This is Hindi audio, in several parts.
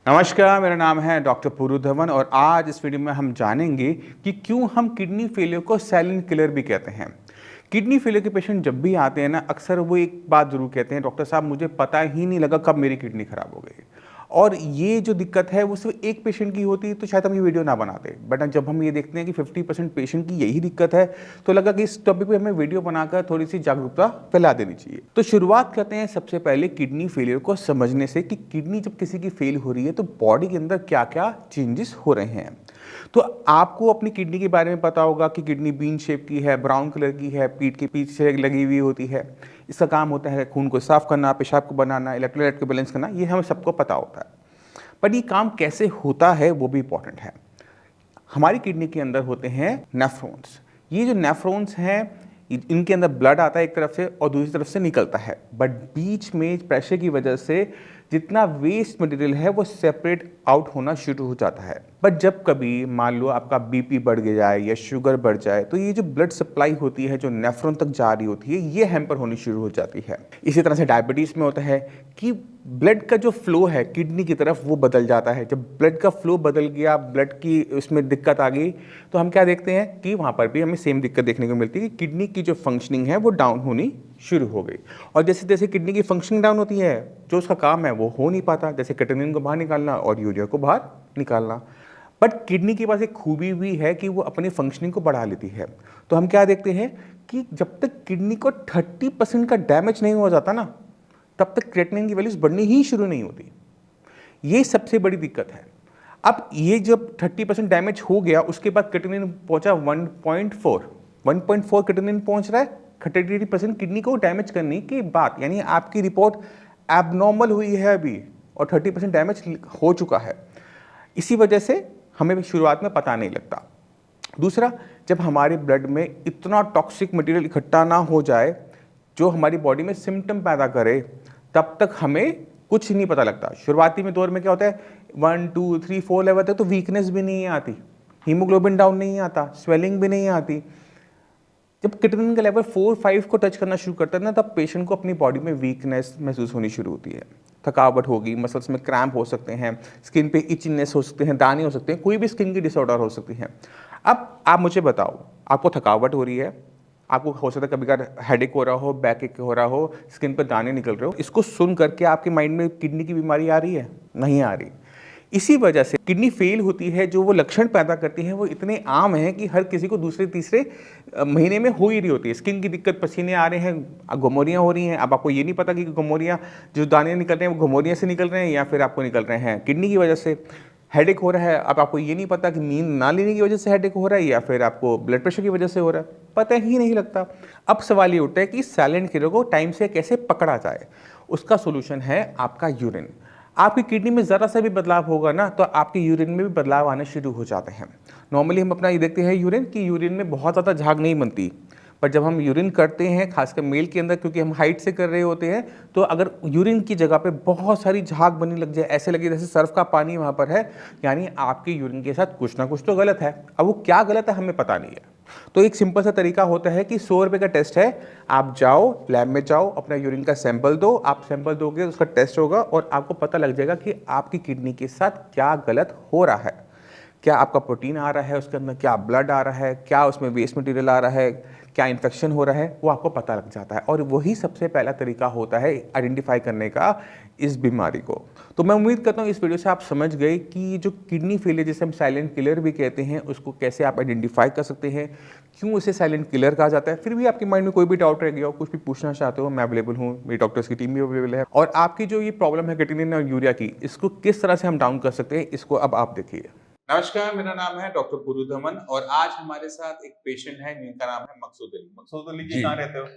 नमस्कार, मेरा नाम है डॉक्टर पूरू धवन और आज इस वीडियो में हम जानेंगे कि क्यों हम किडनी फेलियर को साइलेंट किलर भी कहते हैं। किडनी फेलियर के पेशेंट जब भी आते हैं ना, अक्सर वो एक बात ज़रूर कहते हैं, डॉक्टर साहब मुझे पता ही नहीं लगा कब मेरी किडनी खराब हो गई। और ये जो दिक्कत है वो सिर्फ एक पेशेंट की होती तो शायद हम ये वीडियो ना बनाते, बट जब हम ये देखते हैं कि 50% पेशेंट की यही दिक्कत है तो लगा कि इस टॉपिक पे हमें वीडियो बनाकर थोड़ी सी जागरूकता फैला देनी चाहिए। तो शुरुआत करते हैं सबसे पहले किडनी फेलियर को समझने से कि किडनी जब किसी की फेल हो रही है तो बॉडी के अंदर क्या क्या चेंजेस हो रहे हैं। तो आपको अपनी किडनी के बारे में पता होगा कि किडनी बीन शेप की है, ब्राउन कलर की है, पीठ के पीछे लगी हुई होती है। इसका काम होता है खून को साफ करना, पेशाब को बनाना, इलेक्ट्रोलाइट को बैलेंस करना, ये हमें सबको पता होता है। पर ये काम कैसे होता है वो भी इंपॉर्टेंट है। हमारी किडनी के अंदर होते हैं नेफ्रॉन्स। ये जो नेफ्रॉन्स हैं इनके अंदर ब्लड आता है एक तरफ से और दूसरी तरफ से निकलता है, बट बीच में प्रेशर की वजह से जितना वेस्ट मटेरियल है वो सेपरेट आउट होना शुरू हो जाता है। बट जब कभी मान लो आपका बीपी बढ़ जाए या शुगर बढ़ जाए तो ये जो ब्लड सप्लाई होती है जो नेफ्रॉन तक जा रही होती है ये हैम्पर होनी शुरू हो जाती है। इसी तरह से डायबिटीज़ में होता है कि ब्लड का जो फ्लो है किडनी की तरफ वो बदल जाता है। जब ब्लड का फ्लो बदल गया, ब्लड की उसमें दिक्कत आ गई, तो हम क्या देखते हैं कि वहाँ पर भी हमें सेम दिक्कत देखने को मिलती है कि किडनी की जो फंक्शनिंग है वो डाउन होनी शुरू हो गई। और जैसे जैसे किडनी की फंक्शनिंग डाउन होती है जो उसका काम है वो हो नहीं पाता, जैसे क्रिएटिनिन को बाहर निकालना और यूरिया को बाहर निकालना। बट किडनी के पास एक खूबी भी है कि वो अपनी फंक्शनिंग को बढ़ा लेती है। तो हम क्या देखते हैं कि जब तक किडनी को 30% का डैमेज नहीं हो जाता ना, तब तक क्रिएटिनिन की वैल्यूज बढ़नी ही शुरू नहीं होती। ये सबसे बड़ी दिक्कत है। अब ये जब 30% डैमेज हो गया उसके बाद क्रिएटिनिन पहुंचा 1.4 क्रिएटिनिन पहुंच रहा है 30% किडनी को डैमेज करने की बात, यानी आपकी रिपोर्ट एबनॉर्मल हुई है अभी और 30% डैमेज हो चुका है। इसी वजह से हमें शुरुआत में पता नहीं लगता। दूसरा, जब हमारे ब्लड में इतना टॉक्सिक मटेरियल इकट्ठा ना हो जाए जो हमारी बॉडी में सिम्टम पैदा करे, तब तक हमें कुछ नहीं पता लगता। शुरुआती में दौर में क्या होता है, 1 2 3 4 लेवल तक तो वीकनेस भी नहीं आती, हीमोग्लोबिन डाउन नहीं आता, स्वेलिंग भी नहीं आती। जब क्रिएटिनिन का लेवल 4 5 को टच करना शुरू करता है ना, तब पेशेंट को अपनी बॉडी में वीकनेस महसूस होनी शुरू होती है। थकावट होगी, मसल्स में क्रैम्प हो सकते हैं, स्किन पे इचिनेस हो सकते हैं, दाने हो सकते हैं, कोई भी स्किन की डिसऑर्डर हो सकती है। अब आप मुझे बताओ, आपको थकावट हो रही है, आपको हो सकता है कभी कभार हेडेक हो रहा हो, बैक एक हो रहा हो, स्किन पर दाने निकल रहे हो, इसको सुन करके आपके माइंड में किडनी की बीमारी आ रही है? नहीं आ रही। इसी वजह से किडनी फेल होती है, जो वो लक्षण पैदा करती है वो इतने आम हैं कि हर किसी को दूसरे तीसरे महीने में हो ही रही होती है। स्किन की दिक्कत, पसीने आ रहे हैं, घुमोरियाँ हो रही हैं। अब आपको ये नहीं पता कि घुमोरियाँ जो दाने निकल रहे हैं वो घुमोरियाँ से निकल रहे हैं या फिर आपको निकल रहे हैं किडनी की वजह से। हेडेक हो रहा है, अब आपको ये नहीं पता कि नींद ना लेने की वजह से हेडेक हो रहा है या फिर आपको ब्लड प्रेशर की वजह से हो रहा है, पता ही नहीं लगता। अब सवाल ये उठता है कि साइलेंट किलर को टाइम से कैसे पकड़ा जाए। उसका सोल्यूशन है आपका यूरिन। आपकी किडनी में ज़रा सा भी बदलाव होगा ना तो आपके यूरिन में भी बदलाव आने शुरू हो जाते हैं। नॉर्मली हम अपना ये देखते हैं यूरिन कि यूरिन में बहुत ज़्यादा झाग नहीं बनती, पर जब हम यूरिन करते हैं खासकर मेल के अंदर, क्योंकि हम हाइट से कर रहे होते हैं, तो अगर यूरिन की जगह पे बहुत सारी झाग बनने लग जाए, ऐसे लगे जैसे सर्फ का पानी वहाँ पर है, यानी आपके यूरिन के साथ कुछ ना कुछ तो गलत है। अब वो क्या गलत है हमें पता नहीं है। तो एक सिंपल सा तरीका होता है कि 100 रुपये का टेस्ट है, आप जाओ लैब में जाओ, अपना यूरिन का सैंपल दो, आप सैंपल दोगे उसका टेस्ट होगा और आपको पता लग जाएगा कि आपकी किडनी के साथ क्या गलत हो रहा है। क्या आपका प्रोटीन आ रहा है उसके अंदर, क्या ब्लड आ रहा है, क्या उसमें वेस्ट मटेरियल आ रहा है, क्या इन्फेक्शन हो रहा है, वो आपको पता लग जाता है। और वही सबसे पहला तरीका होता है आइडेंटिफाई करने का इस बीमारी को। तो मैं उम्मीद करता हूँ इस वीडियो से आप समझ गए कि जो किडनी फेलियर जिसे हम साइलेंट किलर भी कहते हैं उसको कैसे आप आइडेंटिफाई कर सकते हैं, क्यों उसे साइलेंट किलर कहा जाता है। फिर भी आपके माइंड में कोई भी डाउट रह गया हो, कुछ भी पूछना चाहते हो, मैं अवेलेबल हूँ, मेरी डॉक्टर्स की टीम भी अवेलेबल है। और आपकी जो ये प्रॉब्लम है क्रिएटिनिन और यूरिया की, इसको किस तरह से हम डाउन कर सकते हैं, इसको अब आप देखिए। नमस्कार, मेरा नाम है डॉक्टर पुरु धमन और आज हमारे साथ एक पेशेंट है जिनका नाम है मकसूद अली। मकसूद अली जी जी। कहाँ रहते हो?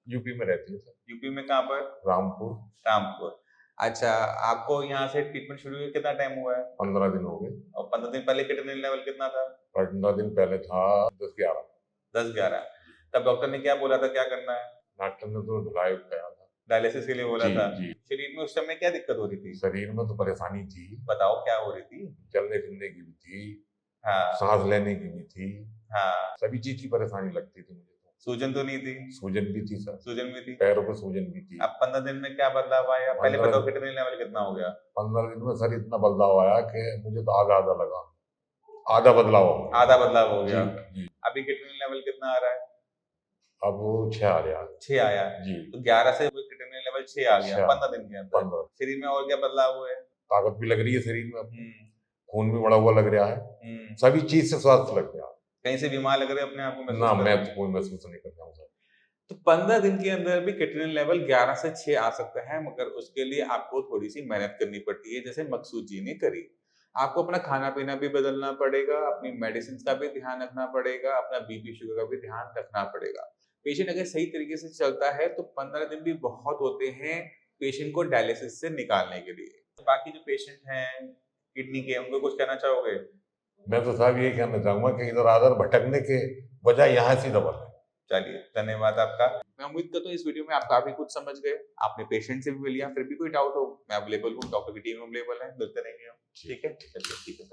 यूपी में रहती है सर। यूपी में कहाँ पर? रामपुर। रामपुर। अच्छा, आपको यहाँ से ट्रीटमेंट शुरू हुए कितना टाइम हुआ है? 15 दिन हो गए। और 15 दिन पहले क्रिएटिनिन लेवल कितना था? 15 दिन पहले था 10-11। 10-11। तब डॉक्टर ने क्या बोला था, क्या करना है? डॉक्टर ने तो ढिलाई कहा था। डायलिसिस के लिए बोला जी था। जी। शरीर में उस समय क्या दिक्कत हो रही थी? शरीर में तो परेशानी थी, बताओ क्या हो रही थी? चलने फिरने की भी थी, हाँ सांस लेने की भी थी, हाँ। सभी चीज की परेशानी लगती थी मुझे तो। सूजन तो नहीं थी? सूजन भी थी सर, सूजन भी थी। पैरों पे सूजन भी थी। अब 15 दिन में क्या बदलाव आया? पहले 15 बताओ कितने लेवल कितना हो गया? 15 दिन में सर इतना बदलाव आया कि मुझे तो आधा आधा लगा, आधा बदलाव हो गया। आधा बदलाव हो जी गया। जी। अभी कितने लेवल कितना आ रहा है? अब वो 6 आ गया 6 आया। जी। तो 11 से वो कितने लेवल 6 आ गया 6 15 दिन के अंदर। 15। शरीर में और क्या बदलाव हुए? ताकत भी लग रही है शरीर में, अब हम्म, खून भी बढ़ा हुआ लग रहा है, सभी चीज से स्वास्थ्य लग गया। कहीं से बीमार लग रहे हैं अपने आप को महसूस ना कर मैं रहे तो हैं? कोई महसूस नहीं कर रहा हूँ सर। तो 15 दिन के अंदर भी कितने लेवल 11 से 6 आ सकता है, मगर उसके लिए आपको थोड़ी सी मेहनत करनी पड़ती है, जैसे मकसूद जी ने करी। आपको अपना खाना पीना भी बदलना पड़ेगा, अपनी मेडिसिन का भी ध्यान रखना पड़ेगा, अपना बीपी शुगर का भी ध्यान रखना पड़ेगा। पेशेंट अगर सही तरीके से चलता है तो 15 दिन भी बहुत होते हैं पेशेंट को डायलिसिस से निकालने के लिए। बाकी जो पेशेंट हैं किडनी के, उनको कुछ कहना चाहोगे? मैं तो साहब यही कहना चाहूंगा कि इधर आधर भटकने के बजाय यहाँ से दबा लें। चलिए, धन्यवाद आपका। मैं उम्मीद करता हूँ इस वीडियो में आप काफी कुछ समझ गए। आपने पेशेंट से भी मिल लिया, फिर भी कोई डाउट हो मैं अवेलेबल हूँ, डॉक्टर की टीम अवेलेबल है, मिलते रहेंगे हम। ठीक है, चलिए ठीक है।